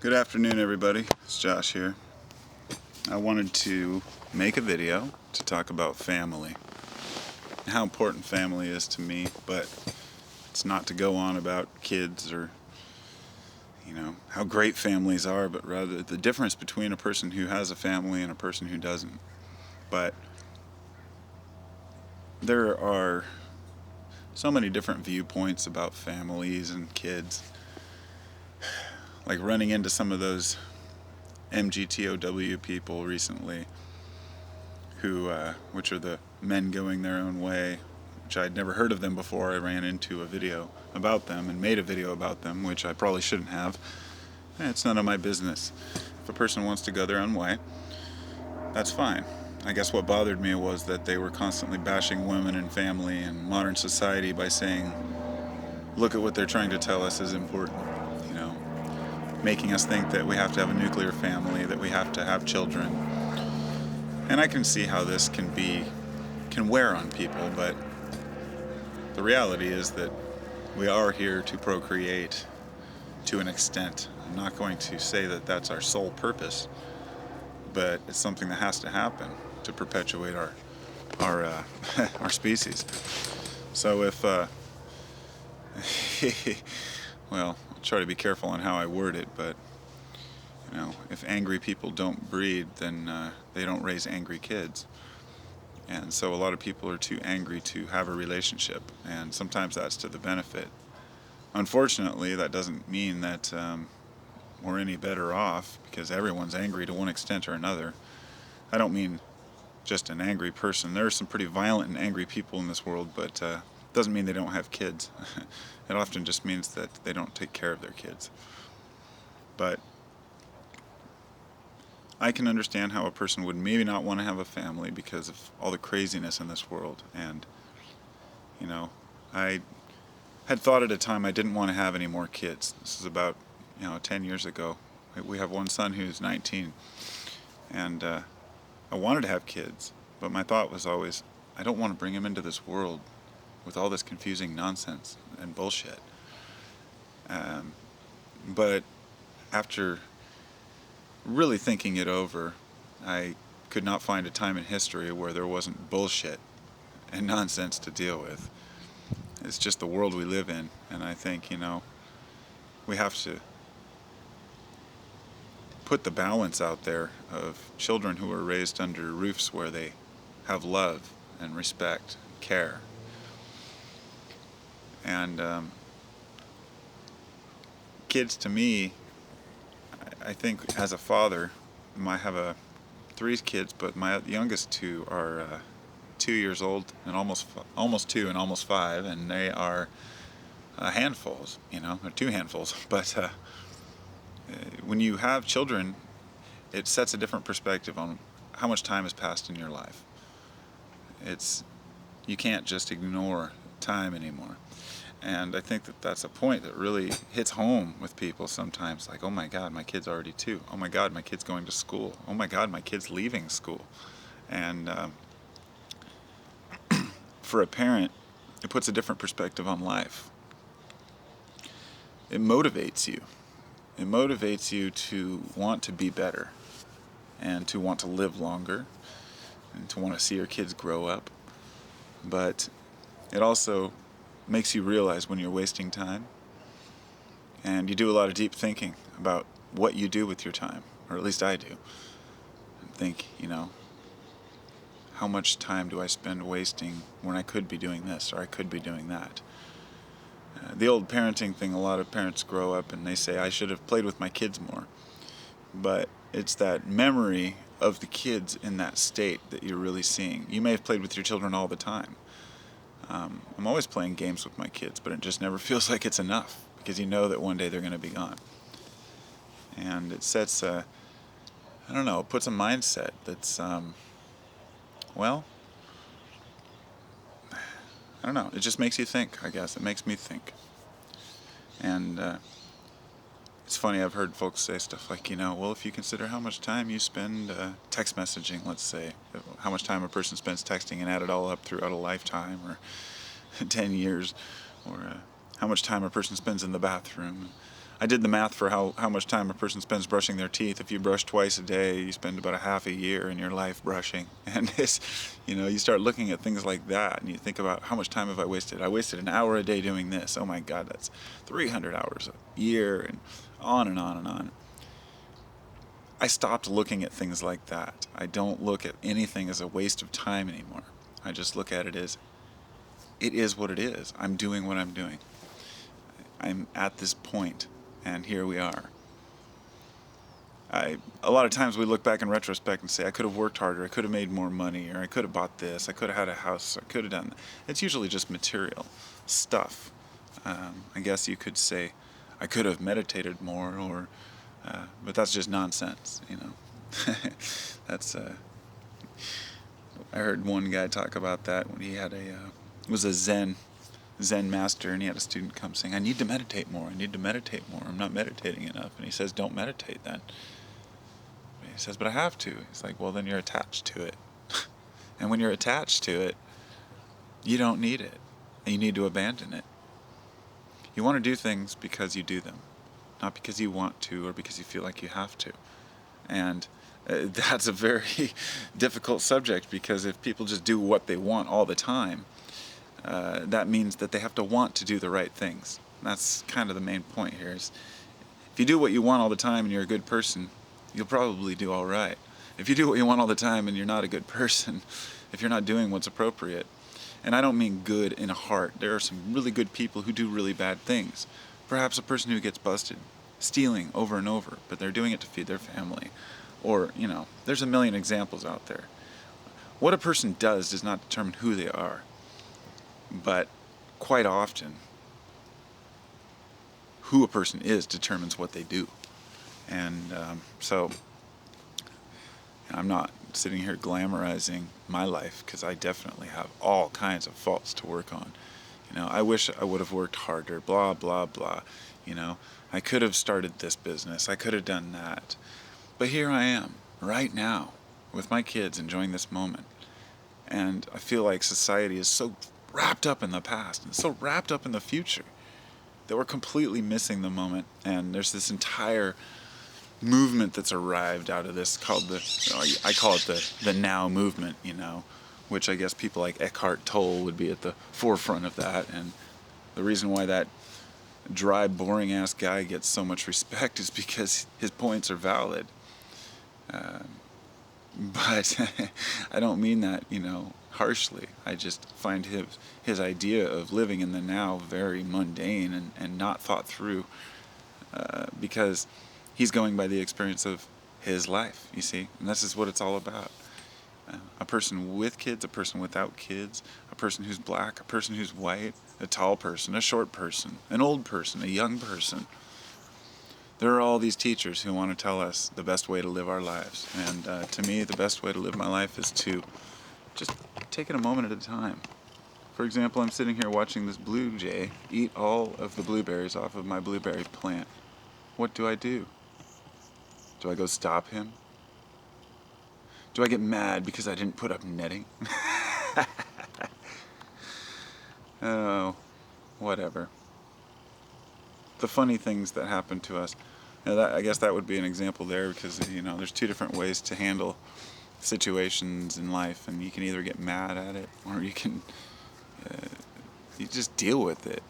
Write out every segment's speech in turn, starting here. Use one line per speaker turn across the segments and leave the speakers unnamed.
Good afternoon, everybody. It's Josh here. I wanted to make a video to talk about family, how important family is to me, but it's not to go on about kids or, how great families are, but rather the difference between a person who has a family and a person who doesn't. But there are so many different viewpoints about families and kids. Like running into some of those MGTOW people recently which are the men going their own way, which I'd never heard of them before. I ran into a video about them and made a video about them, which I probably shouldn't have. It's none of my business. If a person wants to go their own way, that's fine. I guess what bothered me was that they were constantly bashing women and family and modern society by saying, look at what they're trying to tell us is important, making us think that we have to have a nuclear family, that we have to have children. And I can see how this can wear on people, but the reality is that we are here to procreate to an extent. I'm not going to say that that's our sole purpose, but it's something that has to happen to perpetuate our our species. So if well, I'll try to be careful on how I word it, but if angry people don't breed, then they don't raise angry kids. And so a lot of people are too angry to have a relationship, and sometimes that's to the benefit. Unfortunately, that doesn't mean that we're any better off, because everyone's angry to one extent or another. I don't mean just an angry person. There are some pretty violent and angry people in this world, but doesn't mean they don't have kids. It often just means that they don't take care of their kids. But I can understand how a person would maybe not want to have a family because of all the craziness in this world. And, I had thought at a time I didn't want to have any more kids. This is about, 10 years ago. We have one son who's 19. And I wanted to have kids, but my thought was always, I don't want to bring him into this world with all this confusing nonsense and bullshit. But after really thinking it over, I could not find a time in history where there wasn't bullshit and nonsense to deal with. It's just the world we live in, and I think, we have to put the balance out there of children who are raised under roofs where they have love and respect and care. And kids, to me, I think as a father, I have 3 kids, but my youngest 2 are 2 years old and almost 2 and almost 5, and they are handfuls. They're 2 handfuls. But when you have children, it sets a different perspective on how much time has passed in your life. You can't just ignore time anymore. And I think that that's a point that really hits home with people sometimes. Like, oh my God, my kid's already 2. Oh my God, my kid's going to school. Oh my God, my kid's leaving school. And for a parent, it puts a different perspective on life. It motivates you. It motivates you to want to be better and to want to live longer and to want to see your kids grow up. But it also makes you realize when you're wasting time, and you do a lot of deep thinking about what you do with your time, or at least I do. And think, how much time do I spend wasting when I could be doing this or I could be doing that? The old parenting thing, a lot of parents grow up and they say, I should have played with my kids more. But it's that memory of the kids in that state that you're really seeing. You may have played with your children all the time. I'm always playing games with my kids, but it just never feels like it's enough, because you know that one day they're going to be gone. And it sets it puts a mindset that's, it just makes you think, I guess. It makes me think. And it's funny, I've heard folks say stuff like, well, if you consider how much time you spend text messaging, let's say, how much time a person spends texting and add it all up throughout a lifetime or 10 years, or how much time a person spends in the bathroom, I did the math for how much time a person spends brushing their teeth. If you brush twice a day, you spend about a half a year in your life brushing. And it's, you start looking at things like that, and you think about how much time have I wasted? I wasted an hour a day doing this. Oh my God, that's 300 hours a year, and on and on and on. I stopped looking at things like that. I don't look at anything as a waste of time anymore. I just look at it as, it is what it is. I'm doing what I'm doing. I'm at this point, and here we are. A lot of times we look back in retrospect and say, I could have worked harder, I could have made more money, or I could have bought this, I could have had a house, I could have done that. It's usually just material stuff. I guess you could say, I could have meditated more, or but that's just nonsense, That's I heard one guy talk about that when he had was a Zen master, and he had a student come saying, I need to meditate more, I'm not meditating enough. And he says, don't meditate then. And he says, but I have to. He's like, well, then you're attached to it. And when you're attached to it, you don't need it, and you need to abandon it. You want to do things because you do them, not because you want to or because you feel like you have to. And that's a very difficult subject, because if people just do what they want all the time, that means that they have to want to do the right things. That's kind of the main point here. Is if you do what you want all the time and you're a good person, you'll probably do all right. If you do what you want all the time and you're not a good person, if you're not doing what's appropriate, and I don't mean good in heart. There are some really good people who do really bad things. Perhaps a person who gets busted stealing over and over, but they're doing it to feed their family. Or, there's a million examples out there. What a person does not determine who they are. But quite often, who a person is determines what they do. And so I'm not sitting here glamorizing my life, because I definitely have all kinds of faults to work on. I wish I would have worked harder, blah, blah, blah. I could have started this business. I could have done that. But here I am, right now, with my kids, enjoying this moment. And I feel like society is so wrapped up in the past and so wrapped up in the future that we're completely missing the moment. And there's this entire movement that's arrived out of this called I call it the now movement, which I guess people like Eckhart Tolle would be at the forefront of that. And the reason why that dry, boring ass guy gets so much respect is because his points are valid. But I don't mean that, harshly. I just find his idea of living in the now very mundane and not thought through, because he's going by the experience of his life, you see. And this is what it's all about. A person with kids, a person without kids, a person who's black, a person who's white, a tall person, a short person, an old person, a young person. There are all these teachers who want to tell us the best way to live our lives. And to me, the best way to live my life is to just take it a moment at a time. For example, I'm sitting here watching this blue jay eat all of the blueberries off of my blueberry plant. What do? Do I go stop him? Do I get mad because I didn't put up netting? Oh, whatever. The funny things that happen to us. I guess that would be an example there, because there's two different ways to handle situations in life, and you can either get mad at it, or you can you just deal with it.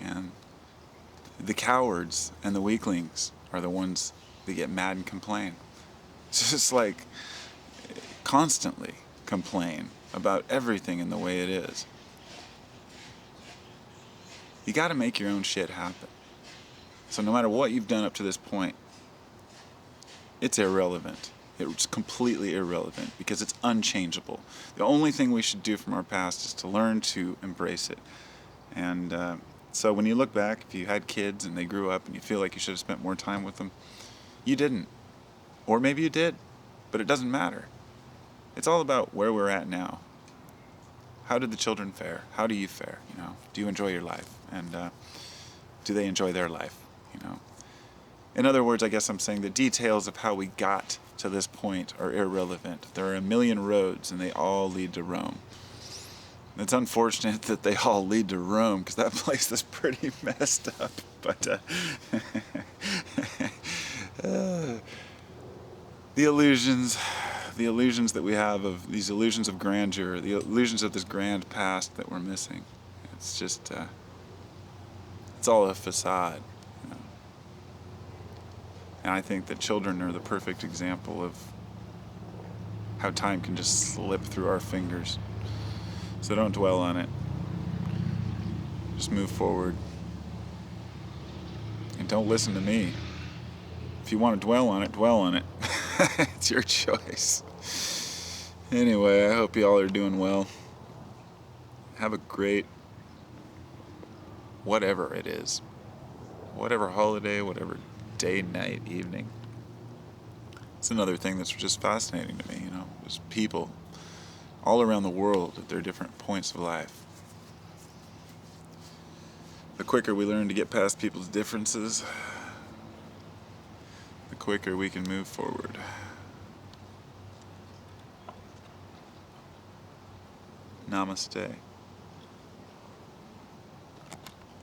And the cowards and the weaklings are the ones that get mad and complain. It's just like constantly complain about everything in the way it is. You got to make your own shit happen. So no matter what you've done up to this point, it's irrelevant. It's completely irrelevant, because it's unchangeable. The only thing we should do from our past is to learn to embrace it. And so when you look back, if you had kids and they grew up and you feel like you should have spent more time with them, you didn't. Or maybe you did, but it doesn't matter. It's all about where we're at now. How did the children fare? How do you fare? Do you enjoy your life? And do they enjoy their life? In other words, I guess I'm saying the details of how we got to this point are irrelevant. There are a million roads, and they all lead to Rome. It's unfortunate that they all lead to Rome, because that place is pretty messed up. But The illusions, the illusions that we have of these illusions of grandeur, the illusions of this grand past that we're missing. It's just, it's all a facade. You know? And I think that children are the perfect example of how time can just slip through our fingers. So don't dwell on it. Just move forward. And don't listen to me. If you want to dwell on it, dwell on it. It's your choice. Anyway, I hope y'all are doing well. Have a great whatever it is. Whatever holiday, whatever day, night, evening. It's another thing that's just fascinating to me, you know. There's people all around the world at their different points of life. The quicker we learn to get past people's differences, the quicker we can move forward. Namaste.